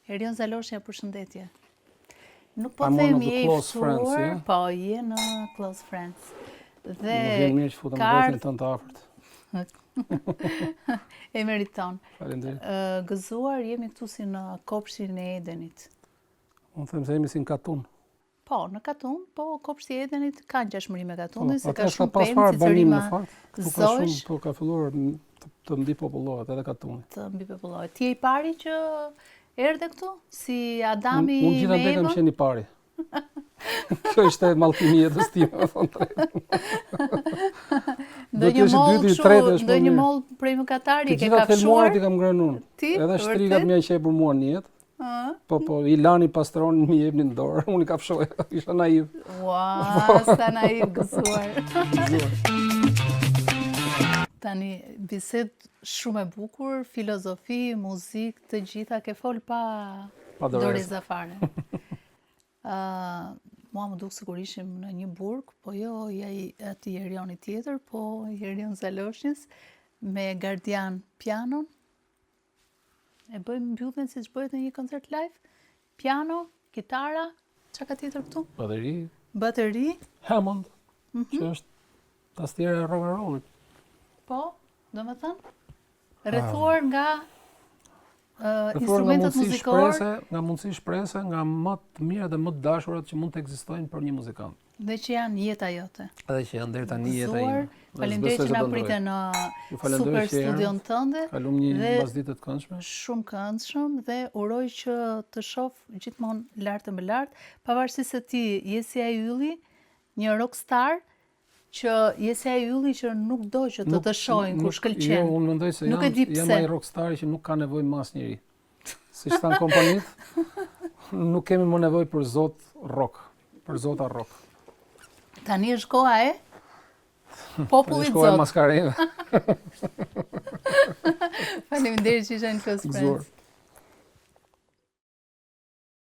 Erion Zaloshnja, përshëndetje. Nuk po I'm one of themi the e close friends, ftuar, yeah? po je në close friends. Më vjen mirë që futëm vetën tënë të afërt. E meriton. Faleminderit. Gëzuar jemi këtu si në kopshtin e Edenit. Unë them se jemi si në Katun. Po, në Katun, po kopshti e Edenit ka ngjashmëri me Katunin, se ka Atje shumë pas pemë, fare banim në cicërima fakt. Këtu ka zojsh. shumë, po ka filluar të mbi popullohet edhe Katuni. Të mbi popullohet. Ti je i pari që erdhe këtu? Si Adami Unë gjithë me ndekëm Evën? qeni pari. Kjo ishte mallkimi i jetës time, me thonë drejtën. Ndonjë moll kështu, ndonjë moll prej mëkatari e ke Gjitha kafshuar? i kam ngrënë unë. Ti? Edhe shtrikat më janë qepur mua në jetë. Po, i lani pastronin mi jepnin në dorë, unë i kafshoj, isha naiv. Ua, sa naiv gëzuar. Tani, bised shumë e bukur, filozofi, muzik, të gjitha ke fol pa doreza fare. Mua më duk sigur ishim në një burg, po jo ati Erioni tjetër, po Erion Zaloshnjës, me gardian pianon. E bëjmë mbylljen siç bëhet në një koncert live. Piano, kitara, çka ka tjetër këtu? Bateri. Hammond, që është tastiera e rock and rollit. Po, domethënë rrethuar nga instrumentet muzikore, nga mundësi shprese, nga më të mirë dhe më të dashurat që mund të ekzistojnë për një muzikant. Dhe që janë jeta jote. Edhe që janë deri tani jeta ime. Faleminderit që na prite në super studion tënde. Kalum një mbasditë të këndshme. Shumë këndshëm dhe uroj që të shoh gjithmonë lart e më lart, pavarësisht se ti je si ai ylli, një rockstar që je si ai ylli që nuk do që të shohin kur shkëlqen. Jo, unë mendoj se jam ai rockstar që nuk ka nevojë më asnjëri. Siç thanë kompanitë, nuk kemi më nevojë për zot rock, për zota rock. Tani është koha e popullit zot. Shkoja maskareve. Faleminderit që isha në Close Friends.